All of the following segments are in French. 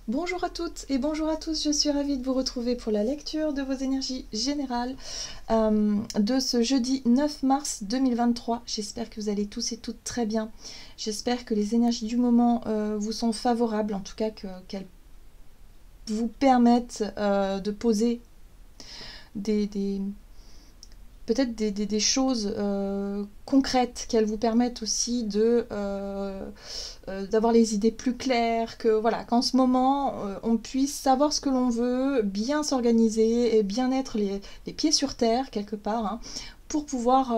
Bonjour à toutes et bonjour à tous, je suis ravie de vous retrouver pour la lecture de vos énergies générales de ce jeudi 9 mars 2023. J'espère que vous allez tous et toutes très bien. J'espère que les énergies du moment vous sont favorables, en tout cas qu'elles vous permettent de poser peut-être des choses concrètes, qu'elles vous permettent aussi d'avoir les idées plus claires, que voilà, qu'en ce moment on puisse savoir ce que l'on veut, bien s'organiser et bien être les pieds sur terre quelque part, hein, pour pouvoir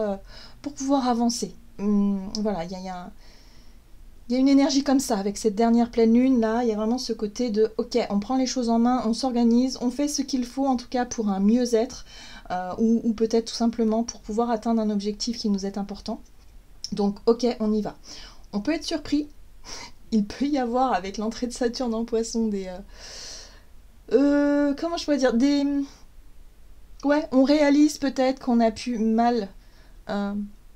avancer. Voilà, il y a une énergie comme ça avec cette dernière pleine lune là, il y a vraiment ce côté de ok, on prend les choses en main, on s'organise, on fait ce qu'il faut en tout cas pour un mieux-être, ou peut-être tout simplement pour pouvoir atteindre un objectif qui nous est important. Donc ok, on y va. On peut être surpris, il peut y avoir avec l'entrée de Saturne en Poisson comment je pourrais dire, ouais, on réalise peut-être qu'on a pu mal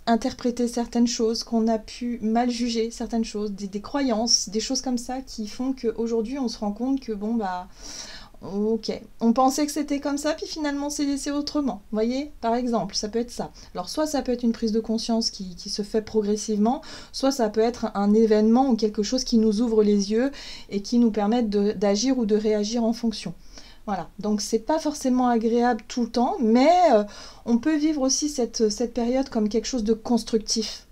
interpréter certaines choses, qu'on a pu mal juger certaines choses, des croyances, des choses comme ça qui font qu'aujourd'hui on se rend compte que bon bah ok, on pensait que c'était comme ça, puis finalement c'est autrement. Vous voyez, par exemple, ça peut être ça. Alors soit ça peut être une prise de conscience qui se fait progressivement, soit ça peut être un événement ou quelque chose qui nous ouvre les yeux et qui nous permet d'agir ou de réagir en fonction. Voilà, donc c'est pas forcément agréable tout le temps, mais on peut vivre aussi cette période comme quelque chose de constructif.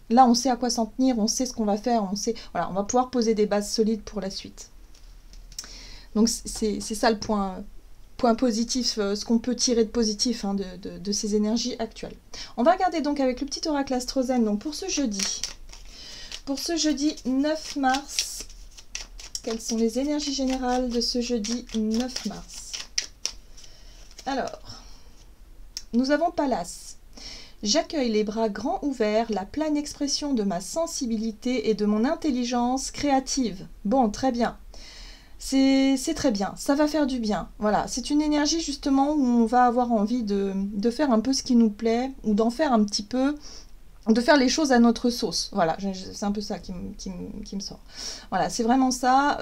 Là, on sait à quoi s'en tenir, on sait ce qu'on va faire, on sait, voilà, on va pouvoir poser des bases solides pour la suite. Donc c'est ça le point positif, ce qu'on peut tirer de positif, hein, de ces énergies actuelles. On va regarder donc avec le petit oracle Astrozène, donc pour ce jeudi 9 mars, quelles sont les énergies générales de ce jeudi 9 mars? Alors, nous avons Pallas. J'accueille les bras grands ouverts, la pleine expression de ma sensibilité et de mon intelligence créative. Bon, très bien. C'est très bien, ça va faire du bien. Voilà, c'est une énergie justement où on va avoir envie de faire un peu ce qui nous plaît, ou d'en faire un petit peu, de faire les choses à notre sauce. Voilà, c'est un peu ça qui me sort. Voilà, c'est vraiment ça,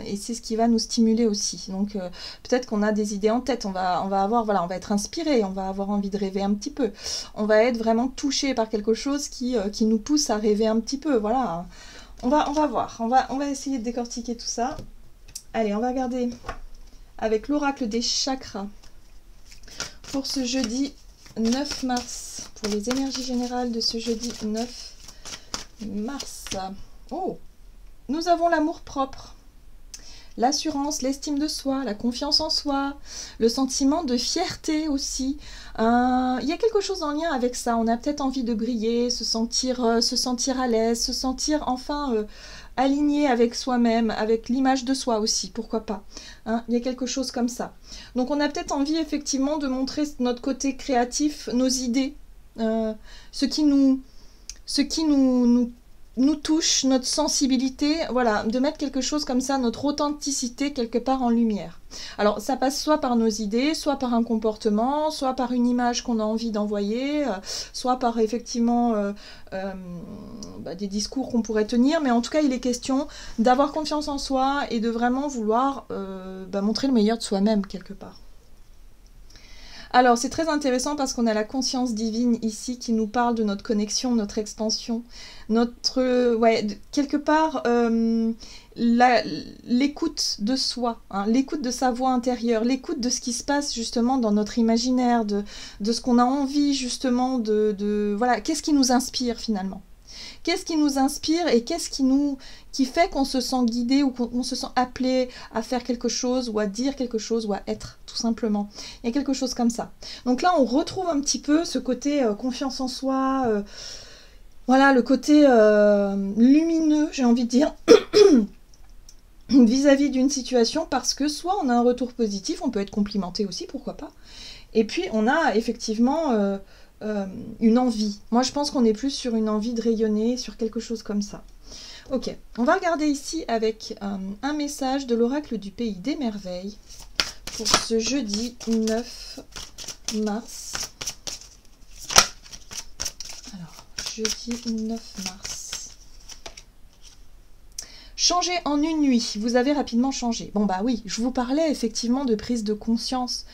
et c'est ce qui va nous stimuler aussi. Donc peut-être qu'on a des idées en tête, on va avoir, voilà, on va être inspiré, on va avoir envie de rêver un petit peu. On va être vraiment touché par quelque chose qui nous pousse à rêver un petit peu. Voilà, on va voir, on va essayer de décortiquer tout ça. Allez, on va regarder avec l'oracle des chakras pour ce jeudi 9 mars, pour les énergies générales de ce jeudi 9 mars. Oh, nous avons l'amour propre, l'assurance, l'estime de soi, la confiance en soi, le sentiment de fierté aussi. Il y a quelque chose en lien avec ça. On a peut-être envie de briller, se sentir à l'aise, se sentir enfin aligné avec soi-même, avec l'image de soi aussi, pourquoi pas. Hein, il y a quelque chose comme ça. Donc on a peut-être envie effectivement de montrer notre côté créatif, nos idées, ce qui nous touche, notre sensibilité, voilà, de mettre quelque chose comme ça, notre authenticité quelque part en lumière. Alors ça passe soit par nos idées, soit par un comportement, soit par une image qu'on a envie d'envoyer, soit par effectivement des discours qu'on pourrait tenir, mais en tout cas il est question d'avoir confiance en soi et de vraiment vouloir montrer le meilleur de soi-même quelque part. Alors c'est très intéressant parce qu'on a la conscience divine ici qui nous parle de notre connexion, notre expansion, quelque part l'écoute de soi, hein, l'écoute de sa voix intérieure, l'écoute de ce qui se passe justement dans notre imaginaire, de ce qu'on a envie justement voilà, qu'est-ce qui nous inspire finalement? Qu'est-ce qui nous inspire et qu'est-ce qui fait qu'on se sent guidé ou qu'on se sent appelé à faire quelque chose ou à dire quelque chose ou à être, tout simplement. Il y a quelque chose comme ça. Donc là, on retrouve un petit peu ce côté confiance en soi, voilà, le côté lumineux, j'ai envie de dire, vis-à-vis d'une situation, parce que soit on a un retour positif, on peut être complimenté aussi, pourquoi pas, et puis on a effectivement une envie. Moi je pense qu'on est plus sur une envie de rayonner, sur quelque chose comme ça. Ok, on va regarder ici avec un message de l'oracle du pays des merveilles pour ce jeudi 9 mars. Alors, jeudi 9 mars. Changer en une nuit, vous avez rapidement changé. Bon bah oui, je vous parlais effectivement de prise de conscience,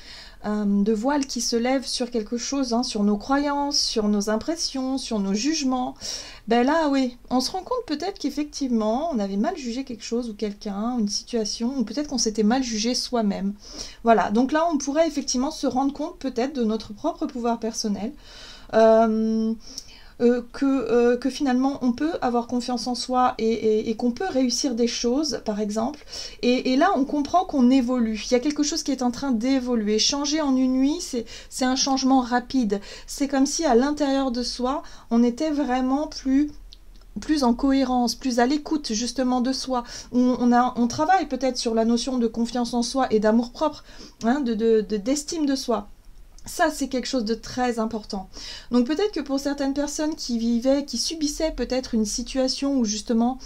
de voile qui se lève sur quelque chose, hein, sur nos croyances, sur nos impressions, sur nos jugements. Ben là, oui, on se rend compte peut-être qu'effectivement, on avait mal jugé quelque chose ou quelqu'un, une situation, ou peut-être qu'on s'était mal jugé soi-même. Voilà, donc là, on pourrait effectivement se rendre compte peut-être de notre propre pouvoir personnel, que finalement on peut avoir confiance en soi et qu'on peut réussir des choses, par exemple. Et là, on comprend qu'on évolue. Il y a quelque chose qui est en train d'évoluer. Changer en une nuit, c'est un changement rapide. C'est comme si à l'intérieur de soi, on était vraiment plus en cohérence, plus à l'écoute justement de soi. On travaille peut-être sur la notion de confiance en soi et d'amour-propre, hein, d'estime de soi. Ça, c'est quelque chose de très important. Donc peut-être que pour certaines personnes qui subissaient peut-être une situation où justement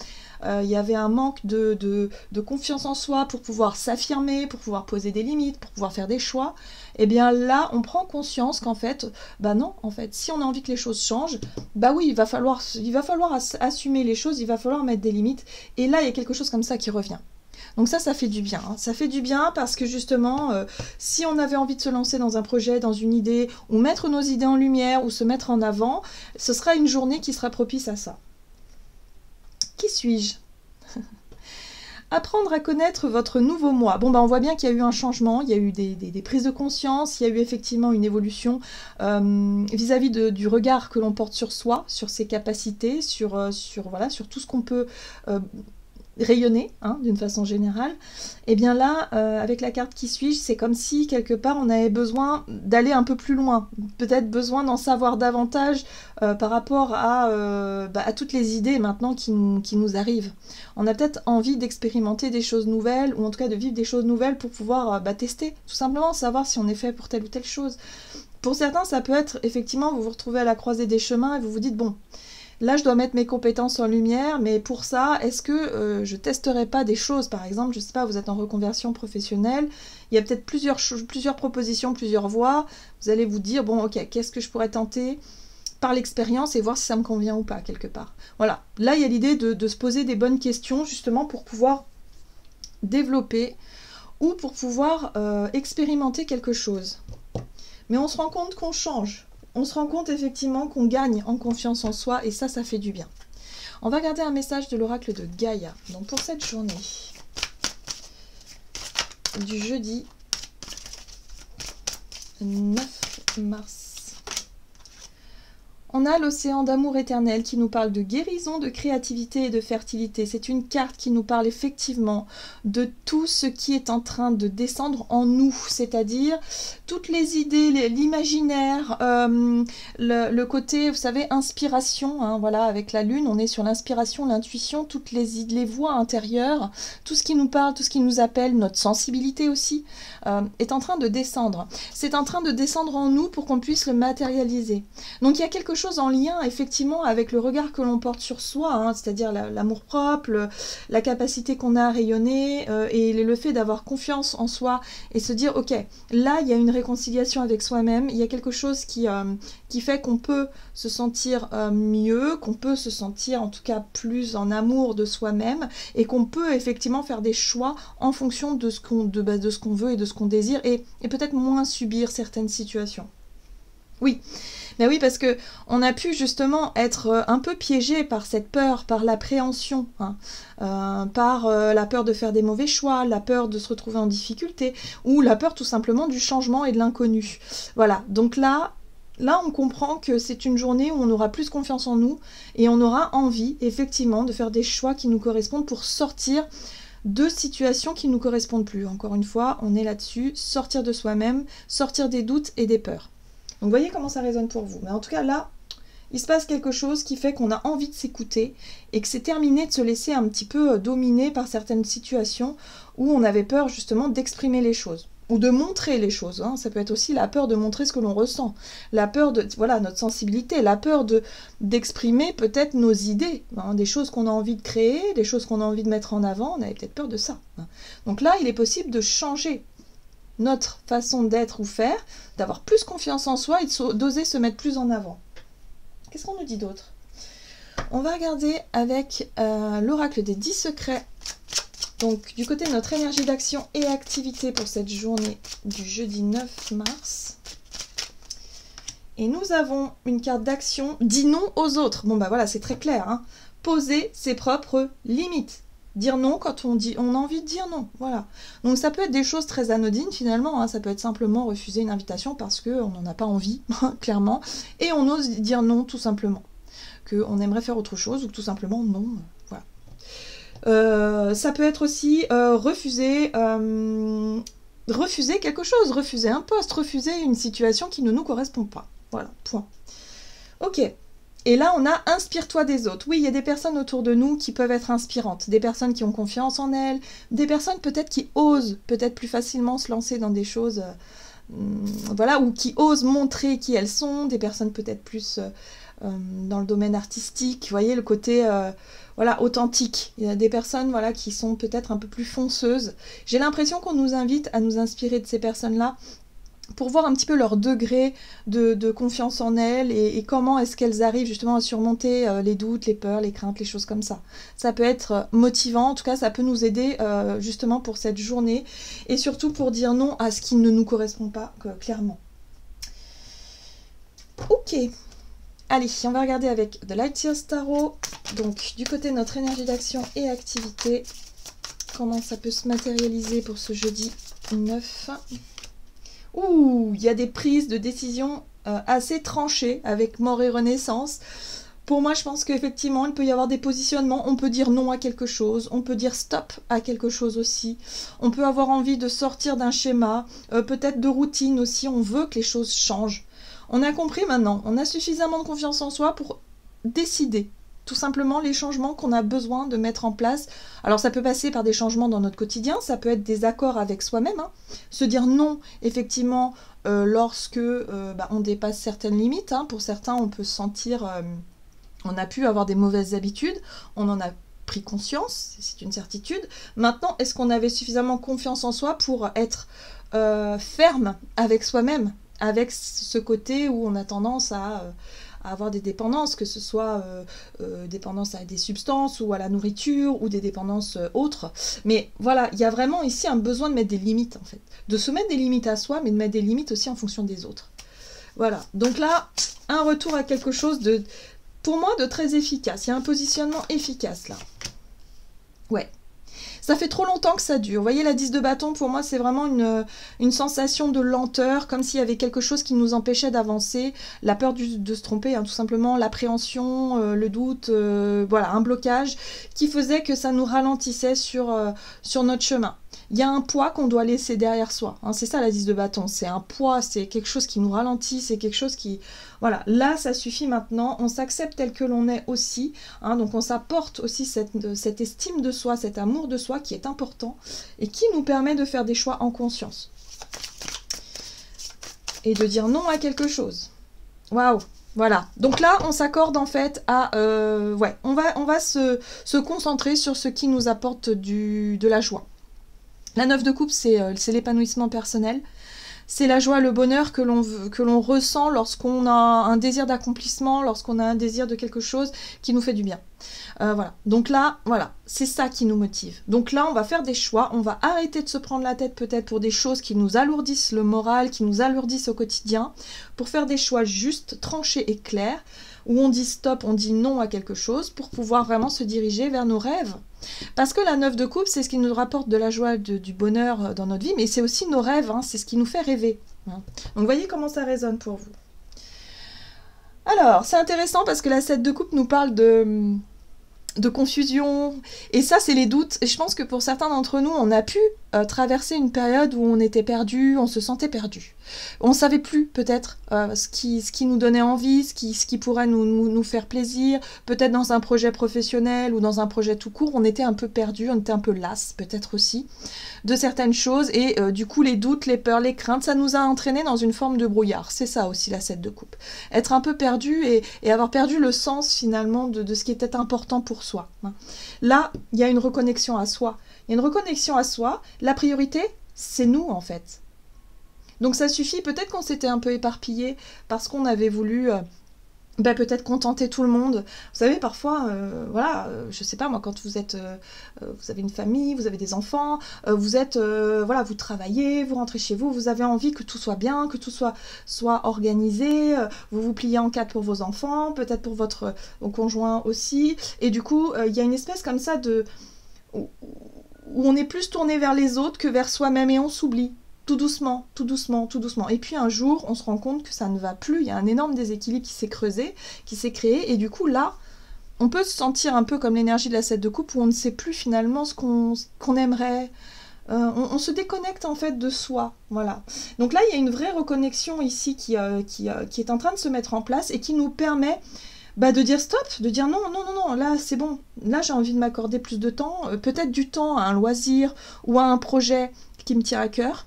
il y avait un manque de confiance en soi pour pouvoir s'affirmer, pour pouvoir poser des limites, pour pouvoir faire des choix, et bien là, on prend conscience qu'en fait, bah non, en fait, si on a envie que les choses changent, bah oui, il va falloir assumer les choses, il va falloir mettre des limites, et là, il y a quelque chose comme ça qui revient. Donc ça fait du bien. Hein. Ça fait du bien parce que justement, si on avait envie de se lancer dans un projet, dans une idée, ou mettre nos idées en lumière, ou se mettre en avant, ce sera une journée qui sera propice à ça. Qui suis-je? Apprendre à connaître votre nouveau moi. Bon, bah, on voit bien qu'il y a eu un changement, il y a eu des prises de conscience, il y a eu effectivement une évolution vis-à-vis du regard que l'on porte sur soi, sur ses capacités, sur tout ce qu'on peut rayonner, hein, d'une façon générale. Et bien là, avec la carte qui suis-je, c'est comme si quelque part on avait besoin d'aller un peu plus loin, peut-être besoin d'en savoir davantage par rapport à toutes les idées maintenant qui nous arrivent. On a peut-être envie d'expérimenter des choses nouvelles, ou en tout cas de vivre des choses nouvelles pour pouvoir tester, tout simplement savoir si on est fait pour telle ou telle chose. Pour certains, ça peut être effectivement, vous vous retrouvez à la croisée des chemins et vous vous dites, bon, là, je dois mettre mes compétences en lumière, mais pour ça, est-ce que je testerai pas des choses? Par exemple, je sais pas, vous êtes en reconversion professionnelle, il y a peut-être plusieurs propositions, plusieurs voies. Vous allez vous dire, bon, ok, qu'est-ce que je pourrais tenter par l'expérience et voir si ça me convient ou pas, quelque part. Voilà, là, il y a l'idée de se poser des bonnes questions, justement, pour pouvoir développer ou pour pouvoir expérimenter quelque chose. Mais on se rend compte qu'on change. On se rend compte effectivement qu'on gagne en confiance en soi et ça fait du bien. On va regarder un message de l'oracle de Gaïa. Donc pour cette journée du jeudi 9 mars. On a l'océan d'amour éternel qui nous parle de guérison, de créativité et de fertilité. C'est une carte qui nous parle effectivement de tout ce qui est en train de descendre en nous, c'est-à-dire toutes les idées, l'imaginaire, le côté, vous savez, inspiration, hein, voilà, avec la lune, on est sur l'inspiration, l'intuition, toutes les voix intérieures, tout ce qui nous parle, tout ce qui nous appelle, notre sensibilité aussi, est en train de descendre. C'est en train de descendre en nous pour qu'on puisse le matérialiser. Donc il y a quelque chose en lien effectivement avec le regard que l'on porte sur soi, hein, c'est-à-dire l'amour-propre, la capacité qu'on a à rayonner et le fait d'avoir confiance en soi et se dire ok, là il y a une réconciliation avec soi-même, il y a quelque chose qui fait qu'on peut se sentir mieux, qu'on peut se sentir en tout cas plus en amour de soi-même et qu'on peut effectivement faire des choix en fonction de ce qu'on veut et de ce qu'on désire et peut-être moins subir certaines situations. Oui. Ben oui, parce que on a pu justement être un peu piégé par cette peur, par l'appréhension, hein, par la peur de faire des mauvais choix, la peur de se retrouver en difficulté, ou la peur tout simplement du changement et de l'inconnu. Voilà, donc là on comprend que c'est une journée où on aura plus confiance en nous et on aura envie effectivement de faire des choix qui nous correspondent pour sortir de situations qui ne nous correspondent plus. Encore une fois, on est là-dessus, sortir de soi-même, sortir des doutes et des peurs. Donc voyez comment ça résonne pour vous. Mais en tout cas là, il se passe quelque chose qui fait qu'on a envie de s'écouter et que c'est terminé de se laisser un petit peu dominer par certaines situations où on avait peur justement d'exprimer les choses. Ou de montrer les choses. Hein. Ça peut être aussi la peur de montrer ce que l'on ressent. La peur de, voilà, notre sensibilité. La peur d'exprimer peut-être nos idées. Hein, des choses qu'on a envie de créer, des choses qu'on a envie de mettre en avant. On avait peut-être peur de ça. Hein. Donc là, il est possible de changer notre façon d'être ou faire, d'avoir plus confiance en soi et d'oser se mettre plus en avant. Qu'est-ce qu'on nous dit d'autre? On va regarder avec l'oracle des 10 secrets Donc, du côté de notre énergie d'action et activité pour cette journée du jeudi 9 mars. Et nous avons une carte d'action, dit non aux autres. Bon, bah voilà, c'est très clair. Hein. Poser ses propres limites. Dire non quand on a envie de dire non. Voilà. Donc, ça peut être des choses très anodines, finalement. Hein. Ça peut être simplement refuser une invitation parce qu'on n'en a pas envie, clairement. Et on ose dire non, tout simplement. Qu'on aimerait faire autre chose ou que tout simplement non. Voilà. Ça peut être aussi refuser quelque chose, refuser un poste, refuser une situation qui ne nous correspond pas. Voilà, point. Ok. Et là, on a inspire-toi des autres. Oui, il y a des personnes autour de nous qui peuvent être inspirantes, des personnes qui ont confiance en elles, des personnes peut-être qui osent peut-être plus facilement se lancer dans des choses, voilà, ou qui osent montrer qui elles sont, des personnes peut-être plus dans le domaine artistique, vous voyez, le côté voilà, authentique. Il y a des personnes voilà, qui sont peut-être un peu plus fonceuses. J'ai l'impression qu'on nous invite à nous inspirer de ces personnes-là pour voir un petit peu leur degré de confiance en elles et comment est-ce qu'elles arrivent justement à surmonter les doutes, les peurs, les craintes, les choses comme ça. Ça peut être motivant, en tout cas ça peut nous aider justement pour cette journée et surtout pour dire non à ce qui ne nous correspond pas clairement. Ok, allez, on va regarder avec The Light Years Tarot, donc du côté de notre énergie d'action et activité, comment ça peut se matérialiser pour ce jeudi 9. Ouh, il y a des prises de décision assez tranchées avec mort et renaissance. Pour moi, je pense qu'effectivement, il peut y avoir des positionnements. On peut dire non à quelque chose, on peut dire stop à quelque chose aussi. On peut avoir envie de sortir d'un schéma, peut-être de routine aussi. On veut que les choses changent. On a compris maintenant, on a suffisamment de confiance en soi pour décider tout simplement les changements qu'on a besoin de mettre en place. Alors ça peut passer par des changements dans notre quotidien, ça peut être des accords avec soi-même, hein. Se dire non, effectivement, lorsque on dépasse certaines limites. Hein. Pour certains, on peut se sentir, on a pu avoir des mauvaises habitudes, on en a pris conscience, c'est une certitude. Maintenant, est-ce qu'on avait suffisamment confiance en soi pour être ferme avec soi-même, avec ce côté où on a tendance à avoir des dépendances, que ce soit dépendance à des substances ou à la nourriture ou des dépendances autres. Mais voilà, il y a vraiment ici un besoin de mettre des limites en fait. De se mettre des limites à soi, mais de mettre des limites aussi en fonction des autres. Voilà, donc là, un retour à quelque chose de, pour moi, de très efficace. Il y a un positionnement efficace là. Ouais. Ça fait trop longtemps que ça dure. Vous voyez, la 10 de bâton, pour moi, c'est vraiment une sensation de lenteur, comme s'il y avait quelque chose qui nous empêchait d'avancer. La peur de se tromper, hein, tout simplement, l'appréhension, le doute, voilà, un blocage qui faisait que ça nous ralentissait sur notre chemin. Il y a un poids qu'on doit laisser derrière soi. Hein, c'est ça la 10 de bâton. C'est un poids, c'est quelque chose qui nous ralentit, c'est quelque chose qui... Voilà, là, ça suffit maintenant. On s'accepte tel que l'on est aussi. Hein, donc, on s'apporte aussi cette estime de soi, cet amour de soi qui est important et qui nous permet de faire des choix en conscience. Et de dire non à quelque chose. Waouh! Voilà, donc là on s'accorde en fait à... ouais, on va se concentrer sur ce qui nous apporte de la joie. La 9 de coupe, c'est l'épanouissement personnel. C'est la joie, le bonheur que l'on ressent lorsqu'on a un désir d'accomplissement, lorsqu'on a un désir de quelque chose qui nous fait du bien. Voilà. Donc là, voilà, c'est ça qui nous motive. Donc là, on va faire des choix, on va arrêter de se prendre la tête peut-être pour des choses qui nous alourdissent le moral, qui nous alourdissent au quotidien, pour faire des choix justes, tranchés et clairs, où on dit stop, on dit non à quelque chose, pour pouvoir vraiment se diriger vers nos rêves. Parce que la 9 de coupe, c'est ce qui nous rapporte de la joie, du bonheur dans notre vie, mais c'est aussi nos rêves, hein, c'est ce qui nous fait rêver. Hein. Donc voyez comment ça résonne pour vous. Alors, c'est intéressant parce que la 7 de coupe nous parle de confusion, et ça c'est les doutes, et je pense que pour certains d'entre nous, on a pu traverser une période où on était perdu, on se sentait perdu. On ne savait plus peut-être ce qui nous donnait envie, ce qui pourrait nous faire plaisir, peut-être dans un projet professionnel ou dans un projet tout court, on était un peu perdu, on était un peu las peut-être aussi de certaines choses, et du coup les doutes, les peurs, les craintes, ça nous a entraînés dans une forme de brouillard. C'est ça aussi la 7 de coupe. Être un peu perdu et avoir perdu le sens finalement de ce qui était important pour soi. Là, il y a une reconnexion à soi. Il y a une reconnexion à soi. La priorité, c'est nous en fait. Donc ça suffit, peut-être qu'on s'était un peu éparpillé parce qu'on avait voulu bah, peut-être contenter tout le monde. Vous savez, parfois, voilà, je sais pas moi, quand vous êtes, vous avez une famille, vous avez des enfants, vous êtes, voilà, vous travaillez, vous rentrez chez vous, vous avez envie que tout soit bien, que tout soit organisé, vous vous pliez en quatre pour vos enfants, peut-être pour votre conjoint aussi, et du coup, il y a une espèce comme ça de où on est plus tourné vers les autres que vers soi-même et on s'oublie. Tout doucement, tout doucement, tout doucement. Et puis un jour, on se rend compte que ça ne va plus. Il y a un énorme déséquilibre qui s'est creusé, qui s'est créé. Et du coup, là, on peut se sentir un peu comme l'énergie de la 7 de coupe où on ne sait plus finalement ce qu'on aimerait. On se déconnecte en fait de soi. Voilà. Donc là, il y a une vraie reconnexion ici qui est en train de se mettre en place et qui nous permet de dire stop, de dire non, non, non, non, là c'est bon. Là, j'ai envie de m'accorder plus de temps. Peut-être du temps à un loisir ou à un projet qui me tient à cœur.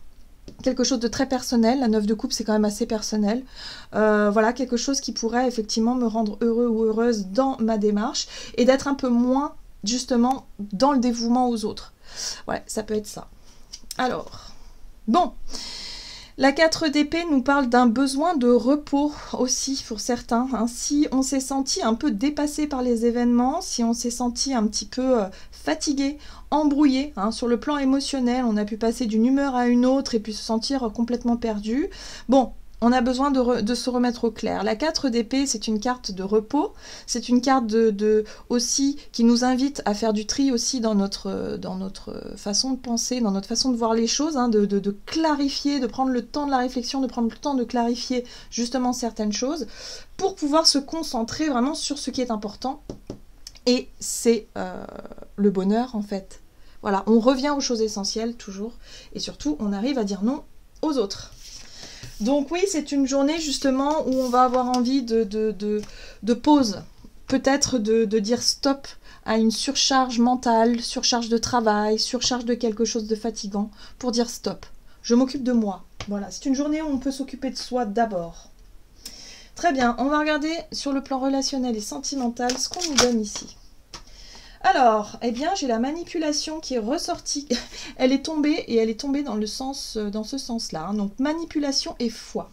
Quelque chose de très personnel, la 9 de coupe c'est quand même assez personnel, voilà, quelque chose qui pourrait effectivement me rendre heureux ou heureuse dans ma démarche et d'être un peu moins justement dans le dévouement aux autres. Ouais, ça peut être ça. Alors, bon, la 4 d'épée nous parle d'un besoin de repos aussi pour certains. Hein. Si on s'est senti un peu dépassé par les événements, si on s'est senti un petit peu fatigué, embrouillé, hein, sur le plan émotionnel, on a pu passer d'une humeur à une autre et puis se sentir complètement perdu. Bon, on a besoin de se remettre au clair. La 4 d'épée, c'est une carte de repos, c'est une carte aussi qui nous invite à faire du tri aussi dans notre façon de penser, dans notre façon de voir les choses, hein, de clarifier, de prendre le temps de la réflexion, de prendre le temps de clarifier justement certaines choses pour pouvoir se concentrer vraiment sur ce qui est important. Et c'est le bonheur en fait. Voilà, on revient aux choses essentielles toujours et surtout on arrive à dire non aux autres. Donc oui, c'est une journée justement où on va avoir envie de pause, peut-être de dire stop à une surcharge mentale, surcharge de travail, surcharge de quelque chose de fatigant, pour dire stop, je m'occupe de moi. Voilà, c'est une journée où on peut s'occuper de soi d'abord. Très bien, on va regarder sur le plan relationnel et sentimental ce qu'on nous donne ici. Alors, eh bien, j'ai la manipulation qui est ressortie. Elle est tombée et elle est tombée dans ce sens-là. Hein. Donc, manipulation et foi.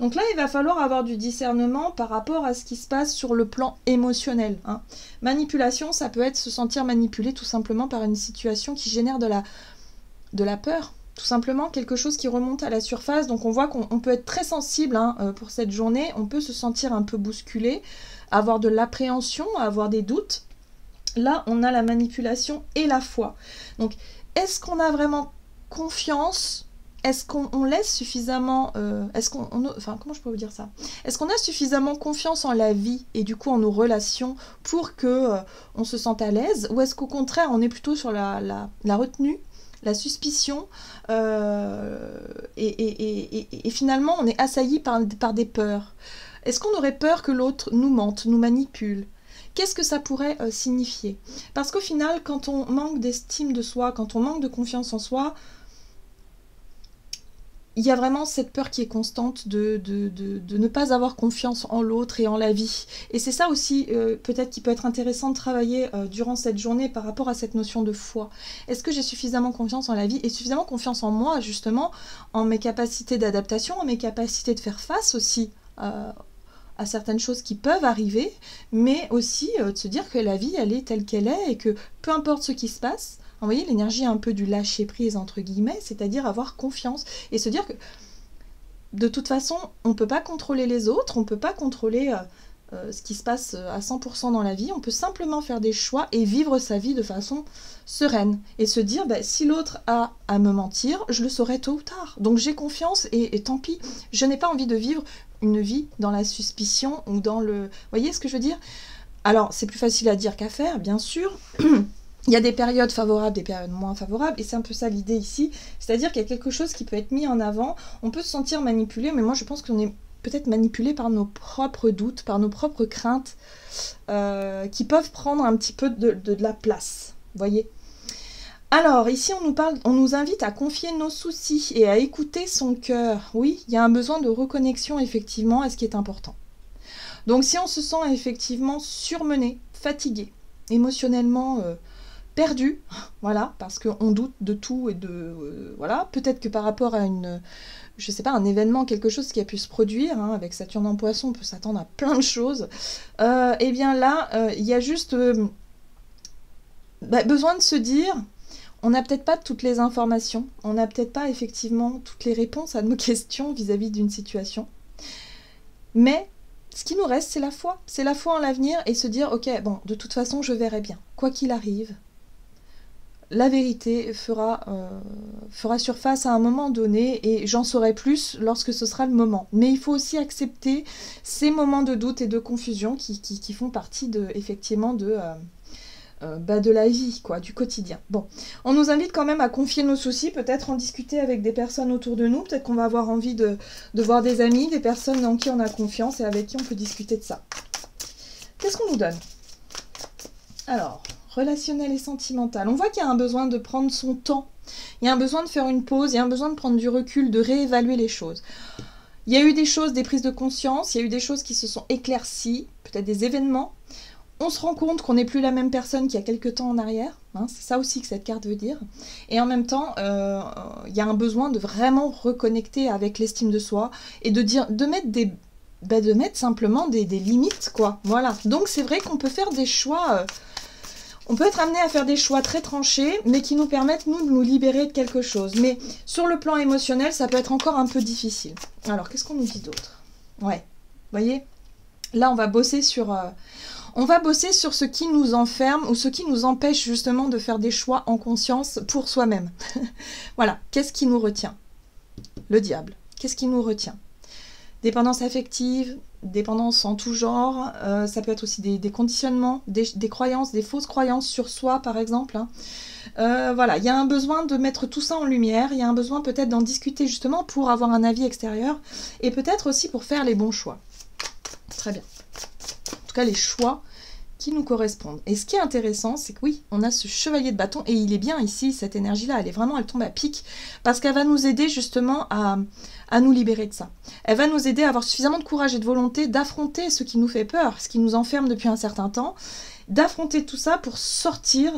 Donc là, il va falloir avoir du discernement par rapport à ce qui se passe sur le plan émotionnel. Hein. Manipulation, ça peut être se sentir manipulé tout simplement par une situation qui génère de la peur. Tout simplement quelque chose qui remonte à la surface. Donc on voit qu'on peut être très sensible hein, pour cette journée. On peut se sentir un peu bousculé, avoir de l'appréhension, avoir des doutes. Là, on a la manipulation et la foi. Donc, est-ce qu'on a vraiment confiance? Est-ce qu'on laisse suffisamment... enfin, comment je peux vous dire ça? Est-ce qu'on a suffisamment confiance en la vie et du coup en nos relations pour que on se sente à l'aise? Ou est-ce qu'au contraire, on est plutôt sur la retenue, la suspicion et finalement, on est assailli par des peurs? Est-ce qu'on aurait peur que l'autre nous mente, nous manipule? Qu'est-ce que ça pourrait signifier? Parce qu'au final, quand on manque d'estime de soi, quand on manque de confiance en soi, il y a vraiment cette peur qui est constante de ne pas avoir confiance en l'autre et en la vie. Et c'est ça aussi, peut-être, qui peut être intéressant de travailler durant cette journée par rapport à cette notion de foi. Est-ce que j'ai suffisamment confiance en la vie et suffisamment confiance en moi, justement, en mes capacités d'adaptation, en mes capacités de faire face aussi à certaines choses qui peuvent arriver, mais aussi de se dire que la vie, elle est telle qu'elle est et que peu importe ce qui se passe, vous voyez l'énergie un peu du lâcher-prise, entre guillemets, c'est-à-dire avoir confiance et se dire que de toute façon, on ne peut pas contrôler les autres, on ne peut pas contrôler ce qui se passe à 100% dans la vie, on peut simplement faire des choix et vivre sa vie de façon sereine et se dire si l'autre a à me mentir, je le saurai tôt ou tard. Donc j'ai confiance et tant pis, je n'ai pas envie de vivre une vie dans la suspicion ou dans le... Vous voyez ce que je veux dire? Alors, c'est plus facile à dire qu'à faire, bien sûr. Il y a des périodes favorables, des périodes moins favorables, et c'est un peu ça l'idée ici. C'est-à-dire qu'il y a quelque chose qui peut être mis en avant, on peut se sentir manipulé, mais moi je pense qu'on est peut-être manipulé par nos propres doutes, par nos propres craintes, qui peuvent prendre un petit peu de la place, vous voyez? Alors, ici, on nous invite à confier nos soucis et à écouter son cœur. Oui, il y a un besoin de reconnexion, effectivement, à ce qui est important. Donc, si on se sent effectivement surmené, fatigué, émotionnellement perdu, voilà, parce qu'on doute de tout et de... voilà, peut-être que par rapport à une... je sais pas, un événement, quelque chose qui a pu se produire, hein, avec Saturne en Poisson, on peut s'attendre à plein de choses, et bien là, il y a juste besoin de se dire, on n'a peut-être pas toutes les informations, on n'a peut-être pas effectivement toutes les réponses à nos questions vis-à-vis d'une situation, mais ce qui nous reste, c'est la foi en l'avenir et se dire, ok, bon, de toute façon, je verrai bien, quoi qu'il arrive, la vérité fera surface à un moment donné et j'en saurai plus lorsque ce sera le moment. Mais il faut aussi accepter ces moments de doute et de confusion qui font partie effectivement de la vie, quoi, du quotidien. Bon, on nous invite quand même à confier nos soucis, peut-être en discuter avec des personnes autour de nous, peut-être qu'on va avoir envie de voir des amis, des personnes en qui on a confiance et avec qui on peut discuter de ça. Qu'est-ce qu'on nous donne? Alors, relationnel et sentimental. On voit qu'il y a un besoin de prendre son temps, il y a un besoin de faire une pause, il y a un besoin de prendre du recul, de réévaluer les choses. Il y a eu des choses, des prises de conscience, il y a eu des choses qui se sont éclaircies, peut-être des événements. On se rend compte qu'on n'est plus la même personne qu'il y a quelques temps en arrière, hein, c'est ça aussi que cette carte veut dire. Et en même temps, il y a un besoin de vraiment reconnecter avec l'estime de soi et de mettre simplement des limites, quoi. Voilà. Donc c'est vrai qu'on peut faire des choix... on peut être amené à faire des choix très tranchés, mais qui nous permettent, nous, de nous libérer de quelque chose. Mais sur le plan émotionnel, ça peut être encore un peu difficile. Alors, qu'est-ce qu'on nous dit d'autre? Ouais, vous voyez? Là, on va bosser sur ce qui nous enferme ou ce qui nous empêche justement de faire des choix en conscience pour soi-même. Voilà, qu'est-ce qui nous retient? Le diable. Qu'est-ce qui nous retient? Dépendance affective, dépendance en tout genre, ça peut être aussi des conditionnements, des croyances, des fausses croyances sur soi par exemple. Hein. Voilà, il y a un besoin de mettre tout ça en lumière, il y a un besoin peut-être d'en discuter justement pour avoir un avis extérieur et peut-être aussi pour faire les bons choix. Très bien. En tout cas, les choix qui nous correspondent. Et ce qui est intéressant, c'est que oui, on a ce chevalier de bâton, et il est bien ici, cette énergie-là, elle tombe à pic, parce qu'elle va nous aider justement à nous libérer de ça. Elle va nous aider à avoir suffisamment de courage et de volonté d'affronter ce qui nous fait peur, ce qui nous enferme depuis un certain temps, d'affronter tout ça pour sortir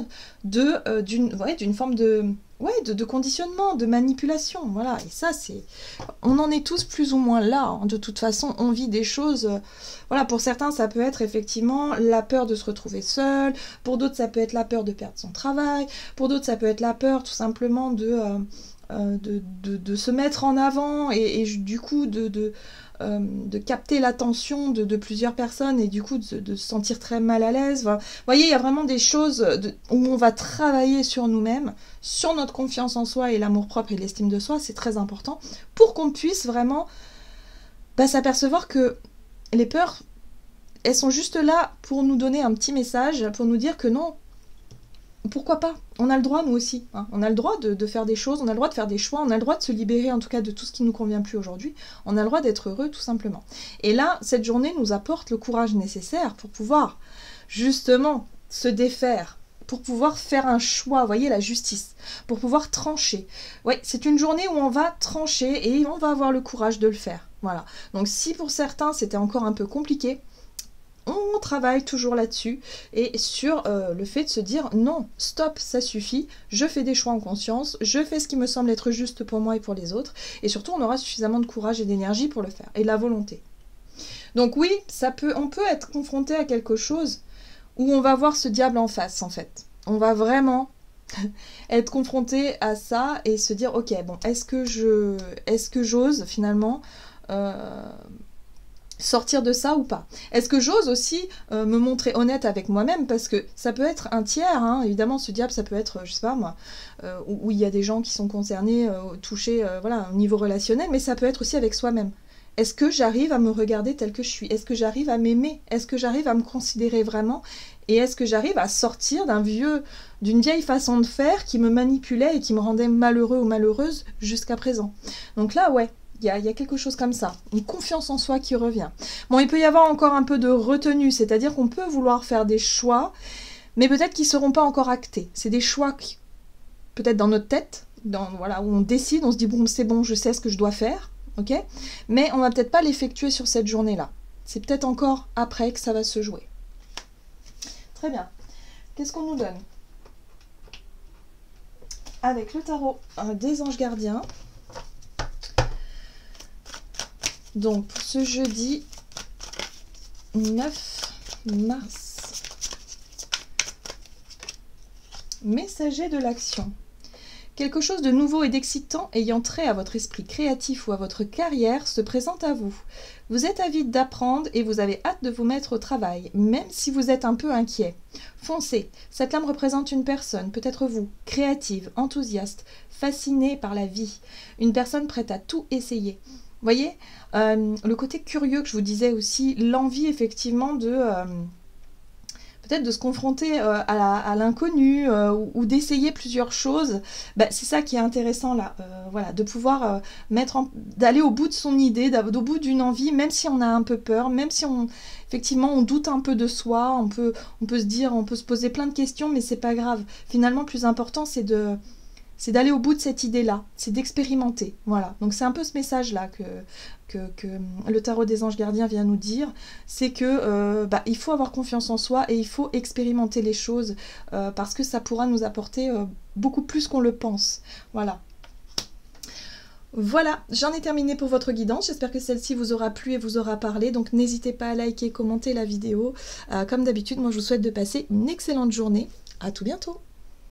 d'une forme de conditionnement, de manipulation, voilà, et ça on en est tous plus ou moins là, hein. De toute façon, on vit des choses, voilà, pour certains ça peut être effectivement la peur de se retrouver seul, pour d'autres ça peut être la peur de perdre son travail, pour d'autres ça peut être la peur tout simplement de se mettre en avant et du coup de capter l'attention de plusieurs personnes et du coup de se sentir très mal à l'aise. Voilà. Vous voyez, il y a vraiment des choses où on va travailler sur nous-mêmes, sur notre confiance en soi et l'amour-propre et l'estime de soi, c'est très important, pour qu'on puisse vraiment s'apercevoir que les peurs, elles sont juste là pour nous donner un petit message, pour nous dire que non, pourquoi pas? On a le droit, nous aussi. Hein. On a le droit de faire des choses, on a le droit de faire des choix, on a le droit de se libérer en tout cas de tout ce qui ne nous convient plus aujourd'hui. On a le droit d'être heureux tout simplement. Et là, cette journée nous apporte le courage nécessaire pour pouvoir justement se défaire, pour pouvoir faire un choix, vous voyez, la justice, pour pouvoir trancher. Oui, c'est une journée où on va trancher et on va avoir le courage de le faire. Voilà. Donc si pour certains c'était encore un peu compliqué, on travaille toujours là-dessus et sur le fait de se dire non, stop, ça suffit, je fais des choix en conscience, je fais ce qui me semble être juste pour moi et pour les autres, et surtout on aura suffisamment de courage et d'énergie pour le faire, et de la volonté. Donc oui, on peut être confronté à quelque chose où on va voir ce diable en face en fait. On va vraiment être confronté à ça et se dire ok, bon, est-ce que j'ose finalement sortir de ça ou pas? Est-ce que j'ose aussi me montrer honnête avec moi-même? Parce que ça peut être un tiers, hein. Évidemment ce diable ça peut être, je sais pas moi, où il y a des gens qui sont concernés, touchés voilà, au niveau relationnel, mais ça peut être aussi avec soi-même. Est-ce que j'arrive à me regarder tel que je suis? Est-ce que j'arrive à m'aimer? Est-ce que j'arrive à me considérer vraiment? Et est-ce que j'arrive à sortir d'une vieille façon de faire qui me manipulait et qui me rendait malheureux ou malheureuse jusqu'à présent? Donc là, ouais. Il y a quelque chose comme ça, une confiance en soi qui revient. Bon, il peut y avoir encore un peu de retenue, c'est-à-dire qu'on peut vouloir faire des choix, mais peut-être qu'ils ne seront pas encore actés. C'est des choix qui, peut-être dans notre tête, voilà, où on décide, on se dit bon, c'est bon, je sais ce que je dois faire, ok, mais on va peut-être pas l'effectuer sur cette journée-là. C'est peut-être encore après que ça va se jouer. Très bien. Qu'est-ce qu'on nous donne? avec le tarot des anges gardiens. Donc pour ce jeudi 9 mars. Messager de l'action. Quelque chose de nouveau et d'excitant ayant trait à votre esprit créatif ou à votre carrière se présente à vous. Vous êtes avide d'apprendre et vous avez hâte de vous mettre au travail, même si vous êtes un peu inquiet. Foncez, cette lame représente une personne, peut-être vous, créative, enthousiaste, fascinée par la vie, une personne prête à tout essayer. Vous voyez, le côté curieux que je vous disais aussi, l'envie effectivement de... peut-être de se confronter à l'inconnu ou d'essayer plusieurs choses, bah, c'est ça qui est intéressant là, voilà, de pouvoir d'aller au bout de son idée, au bout d'une envie, même si on a un peu peur, même si effectivement on doute un peu de soi, on peut se dire, on peut se poser plein de questions, mais c'est pas grave. Finalement, le plus important, c'est d'aller au bout de cette idée-là, c'est d'expérimenter. Voilà, donc c'est un peu ce message-là que le tarot des anges gardiens vient nous dire, c'est que il faut avoir confiance en soi et il faut expérimenter les choses parce que ça pourra nous apporter beaucoup plus qu'on le pense. Voilà. Voilà, j'en ai terminé pour votre guidance. J'espère que celle-ci vous aura plu et vous aura parlé. Donc n'hésitez pas à liker, commenter la vidéo. Comme d'habitude, moi je vous souhaite de passer une excellente journée. À tout bientôt.